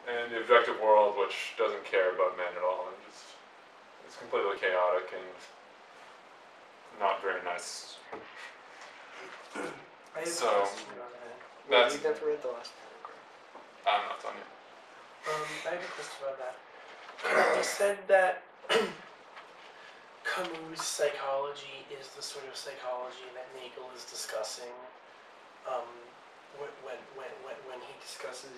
and the objective world, which doesn't care about men at all, and just it's completely chaotic and not very nice. I have So, a question on that. That's, You never read the last paragraph. I'm not done yet. I have a question about that. You said that Camus' psychology is the sort of psychology that Nagel is discussing when he discusses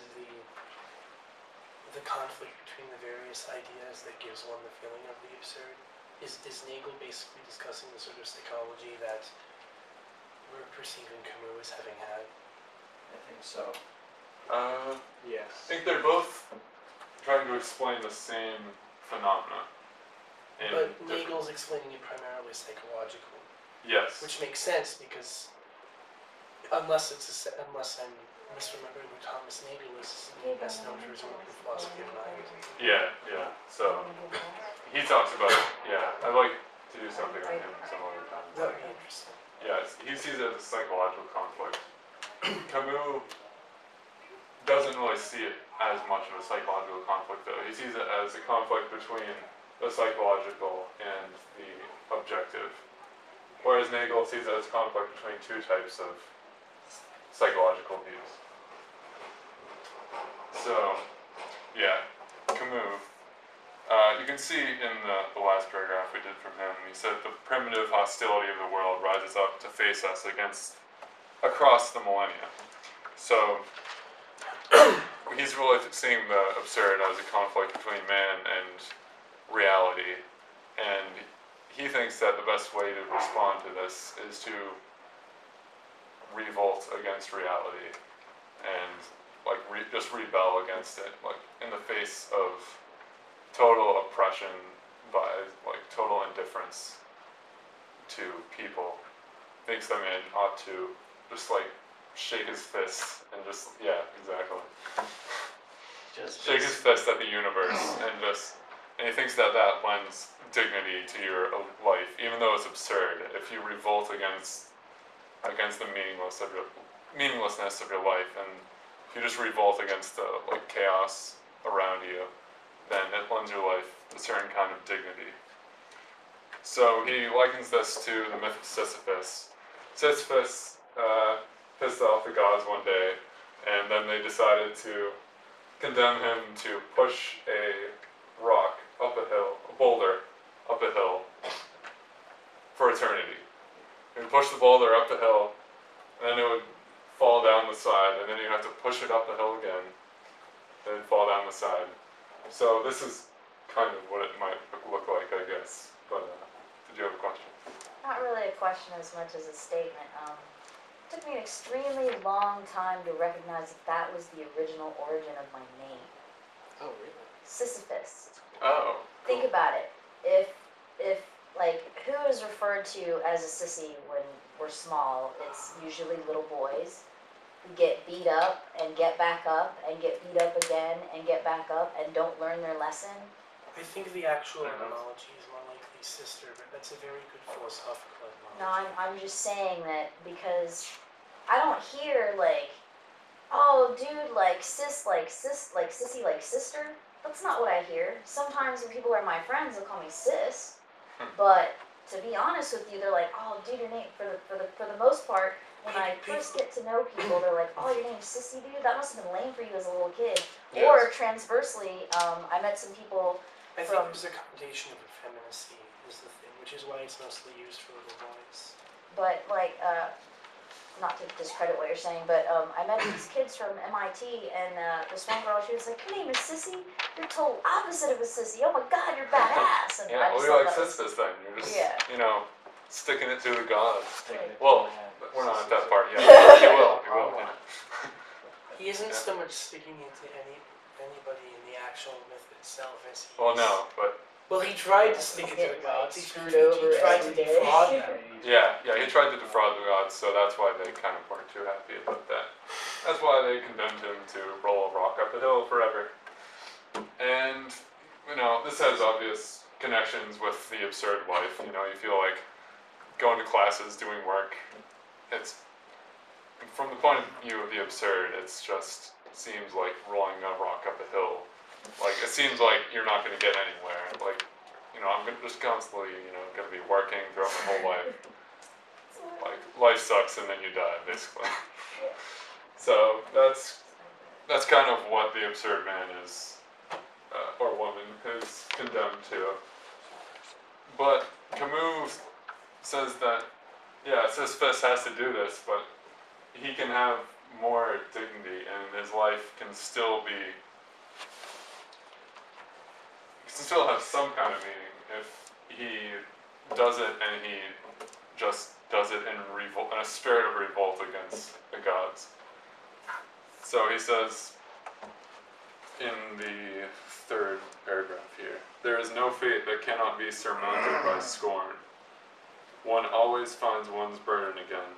the conflict between the various ideas that gives one the feeling of the absurd. Is Nagel basically discussing the sort of psychology that we're perceiving Camus as having had? I think so. I Yes. think they're both trying to explain the same phenomena. But Nagel's explaining it primarily psychologically. Yes. Which makes sense because unless I'm misremembering who Thomas Nagel is, he's best known for his work in philosophy of mind. Yeah. So he talks about it. Yeah, I'd like to do something on him some other time. That would be interesting. Yeah, he sees it as a psychological conflict. Camus doesn't really see it as much of a psychological conflict, though. He sees it as a conflict between the psychological and the objective. Whereas Nagel sees it as a conflict between two types of psychological views. So, yeah, Camus. You can see in the last paragraph we did from him, he said the primitive hostility of the world rises up to face us across the millennia. So, he's really seeing the absurd as a conflict between man and reality, and he thinks that the best way to respond to this is to revolt against reality and just rebel against it, like in the face of total oppression by total indifference to people. Thinks that man ought to just shake his fist and exactly. Just Shake his fist at the universe and he thinks that lends dignity to your life, even though it's absurd. If you revolt against the meaninglessness of your life, and if you just revolt against the chaos around you, then it lends your life a certain kind of dignity. So he likens this to the myth of Sisyphus. Sisyphus pissed off the gods one day, and then they decided to condemn him to push a boulder up a hill for eternity. He would push the boulder up the hill, and then it would fall down the side, and then you'd have to push it up the hill again, then fall down the side. So this is kind of what it might look like, I guess. But did you have a question? Not really a question as much as a statement. It took me an extremely long time to recognize that was the original origin of my name. Oh, really? Sisyphus. Oh. Think about it. If who is referred to as a sissy when we're small? It's usually little boys who get beat up and get back up and get beat up again and get back up and don't learn their lesson. I think the actual etymology is more likely sister, but that's a very good philosophical etymology. No, I'm just saying that because I don't hear oh dude, sissy, sister. That's not what I hear. Sometimes when people are my friends, they'll call me sis. But to be honest with you, they're like, oh dude, your name, for the most part, when I first get to know people, they're like, oh, your name's Sissy, dude? That must have been lame for you as a little kid. Yes. Or transversely, I met some people I think there's a connotation of effeminacy is the thing, which is why it's mostly used for little boys. but not to discredit what you're saying, but I met these kids from MIT, and this one girl, she was like, your name is Sissy? You're total opposite of a sissy. Oh my god, you're badass. And Yeah, I well, just you're thought like that was- Sisyphus then. You're just, Yeah. sticking it to the gods. Taking it to Well, the hand. we're not at that part yet. You will. Yeah. He isn't Yeah. so much sticking it to anybody in the actual myth itself as he Well, is. no, but Well, he tried to stick it to the Get, gods. He screwed he over tried to every day. defraud them. yeah, he tried to defraud the gods, so that's why they kind of weren't too happy about that. That's why they condemned him to roll a rock up a hill forever. And, this has obvious connections with the absurd life. You feel like going to classes, doing work. It's, from the point of view of the absurd, it's just seems like rolling a rock up a hill seems like you're not going to get anywhere. Like, I'm just constantly, going to be working throughout my whole life. Like, life sucks and then you die, basically. So that's kind of what the absurd man is, or woman is condemned to. But Camus says that, yeah, Sisyphus has to do this, but he can have more dignity, and his life can still have some kind of meaning if he does it and he just does it in a spirit of revolt against the gods. So he says in the third paragraph here, there is no fate that cannot be surmounted by scorn. One always finds one's burden again.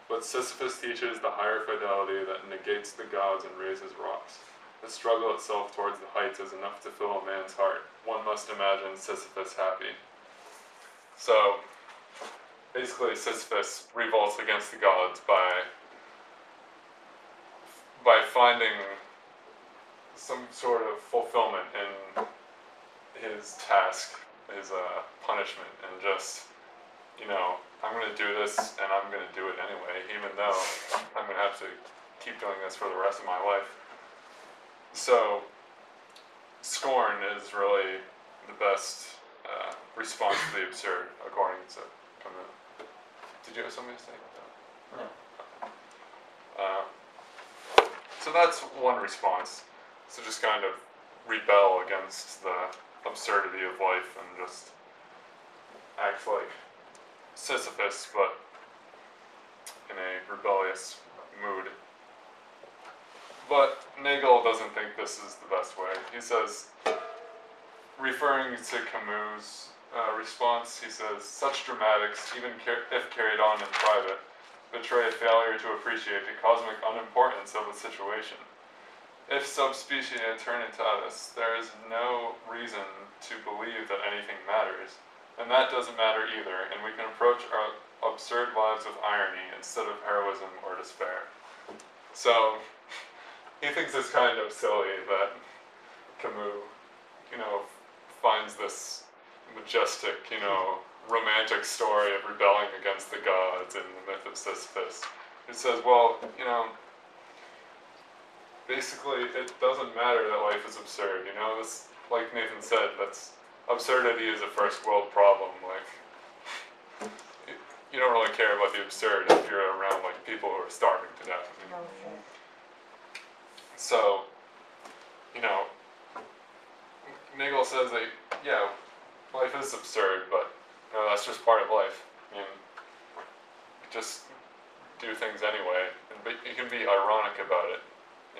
But Sisyphus teaches the higher fidelity that negates the gods and raises rocks. The struggle itself towards the heights is enough to fill a man's heart. One must imagine Sisyphus happy. So, basically Sisyphus revolts against the gods by finding some sort of fulfillment in his task, his punishment, and just, I'm going to do this and I'm going to do it anyway, even though I'm going to have to keep doing this for the rest of my life. So, scorn is really the best response to the absurd, according to Camus. Did you have something to say about that? No. So that's one response. So just kind of rebel against the absurdity of life and just act like Sisyphus, but in a rebellious mood. But Nagel doesn't think this is the best way. He says, referring to Camus' response, he says, such dramatics, even if carried on in private, betray a failure to appreciate the cosmic unimportance of the situation. If subspecie eternitatis, there is no reason to believe that anything matters, and that doesn't matter either, and we can approach our absurd lives with irony instead of heroism or despair. So, he thinks it's kind of silly that Camus, finds this majestic, romantic story of rebelling against the gods and the myth of Sisyphus. He says, well, basically it doesn't matter that life is absurd, this, like Nathan said, absurdity is a first world problem, like, you don't really care about the absurd if you're around, like, people who are starving to death. So, Nagel says that, yeah, life is absurd, but that's just part of life. Just do things anyway, and you can be ironic about it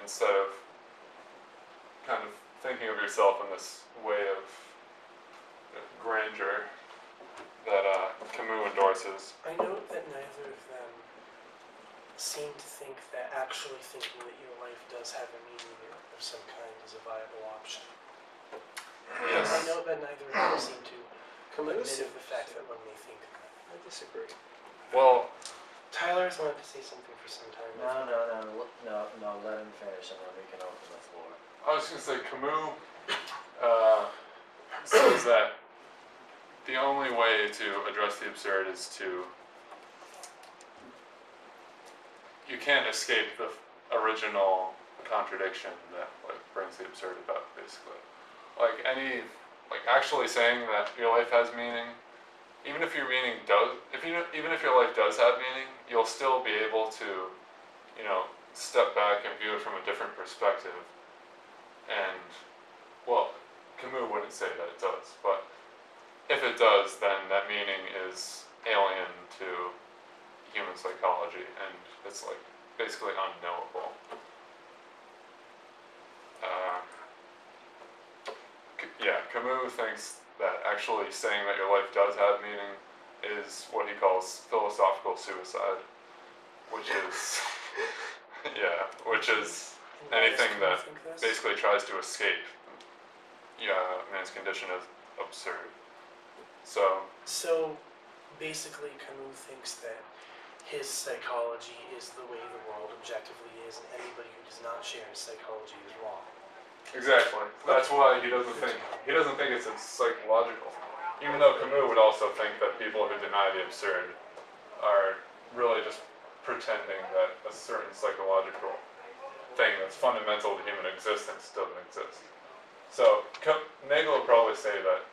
instead of kind of thinking of yourself in this way of grandeur that Camus endorses. I note that neither of them seem to think that actually thinking that your life does have a meaning of some kind is a viable option. Yes. I note that neither of them seem to admit Camus? of the fact that when they think that. I disagree. Well, Tyler has wanted to say something for some time. No, let him finish and then we can open the floor. I was going to say, Camus says that the only way to address the absurd is you can't escape the original contradiction that brings the absurd about, basically. Actually saying that your life has meaning, even if your life does have meaning, you'll still be able to, step back and view it from a different perspective. And, well, Camus wouldn't say that it does, but if it does, then that meaning is alien to human psychology, and it's basically unknowable. Camus thinks that actually saying that your life does have meaning is what he calls philosophical suicide, which is, anything that basically tries to escape man's condition is absurd. So, basically Camus thinks that his psychology is the way the world objectively is, and anybody who does not share his psychology is wrong. Exactly. That's why he doesn't think it's psychological. Even though Camus would also think that people who deny the absurd are really just pretending that a certain psychological thing that's fundamental to human existence doesn't exist. So Nagel would probably say that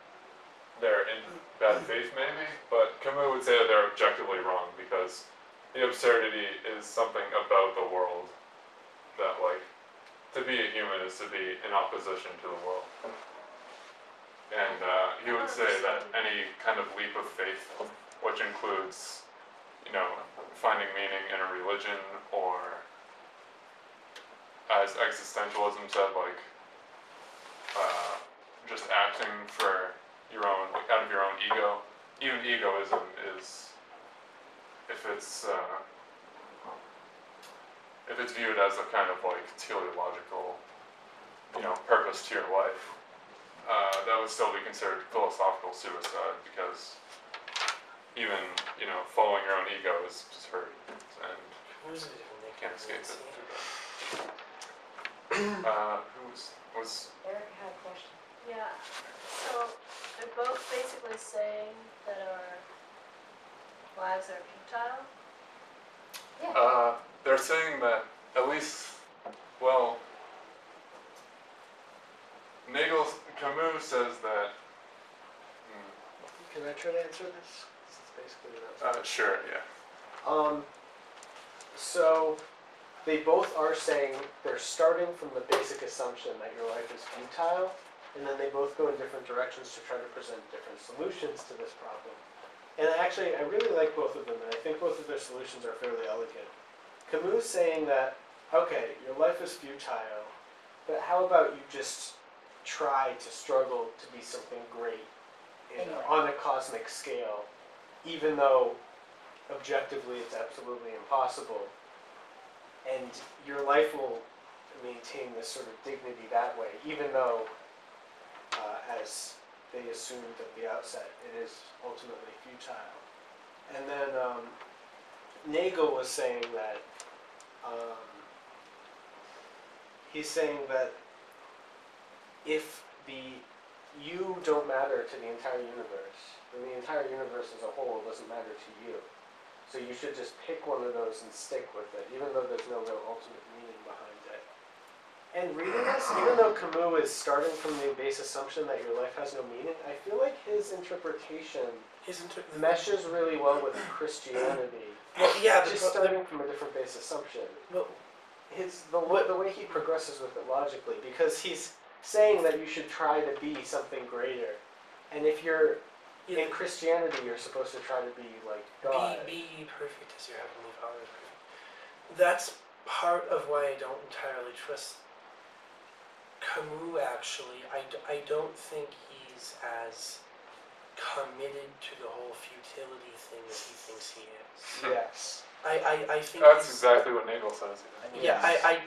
they're in bad faith maybe, but Camus would say that they're objectively wrong because the absurdity is something about the world that, like, to be a human is to be in opposition to the world. And he would say that any kind of leap of faith, which includes, you know, finding meaning in a religion, or as existentialism said, like, just acting for your own, like, out of your own ego. Even egoism is, if it's viewed as a kind of like teleological, you know, purpose to your life, that would still be considered philosophical suicide, because even, you know, following your own ego is just hurt, and Who's it even make can't escape it. Eric had a question. Yeah, so they're both basically saying that our lives are futile. They're saying that, at least, well, Camus says that, Can I try to answer this? This is basically what I was sure, yeah. So they both are saying they're starting from the basic assumption that your life is futile, and then they both go in different directions to try to present different solutions to this problem. And actually, I really like both of them, and I think both of their solutions are fairly elegant. Camus saying that, okay, your life is futile, but how about you just try to struggle to be something great Anyway. on a cosmic scale, even though objectively it's absolutely impossible, and your life will maintain this sort of dignity that way, even though, as they assumed at the outset, it is ultimately futile. And then Nagel was saying that, he's saying that if you don't matter to the entire universe, then the entire universe as a whole doesn't matter to you. So you should just pick one of those and stick with it, even though there's no real ultimate meaning behind it. And reading this, even though Camus is starting from the base assumption that your life has no meaning, I feel like his interpretation meshes really well with Christianity. Well, yeah, Just starting from a different base assumption. well, The way he progresses with it logically, because he's saying that you should try to be something greater. And if you're in Christianity, you're supposed to try to be like God. Be ye perfect as your heavenly Father is perfect. That's part of why I don't entirely trust Camus, actually. I don't think he's as committed to the whole futility thing as he thinks he is. Yes. I think That's he's- exactly what Nagel says. Yeah, I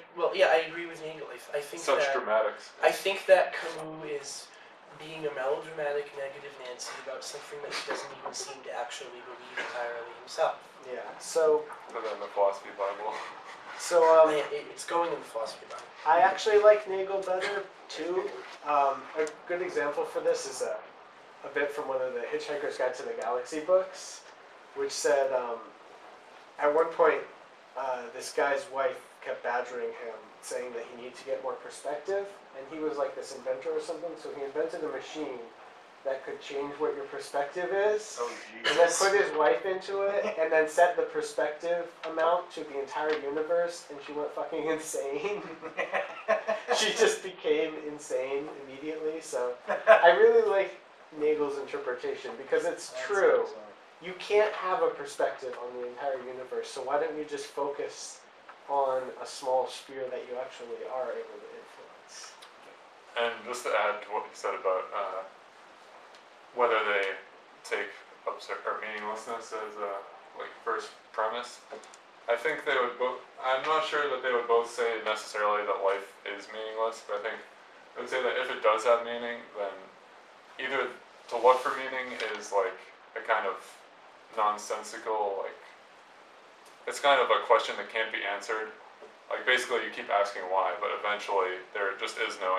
agree with Nagel. I think Such that dramatics. I think that Camus is being a melodramatic negative Nancy about something that he doesn't even seem to actually believe entirely himself. Yeah. So Put that in the philosophy Bible. It's going in the philosophy Bible. I actually like Nagel better too. A good example for this is a bit from one of the Hitchhiker's Guide to the Galaxy books, which said at one point this guy's wife kept badgering him, saying that he needed to get more perspective, and he was like this inventor or something, so he invented a machine that could change what your perspective is, Oh, and then Jesus. put his wife into it, and then set the perspective amount to the entire universe, and she went fucking insane. She just became insane immediately, so I really like Nagel's interpretation, because it's true. You can't have a perspective on the entire universe, so why don't you just focus on a small sphere that you actually are able to influence? And just to add to what you said about whether they take absurd or meaninglessness as a like first premise, I think they would both. I'm not sure that they would both say necessarily that life is meaningless, but I think they would say that if it does have meaning, then either to look for meaning is like a kind of nonsensical, like it's kind of a question that can't be answered. Like basically you keep asking why, but eventually there just is no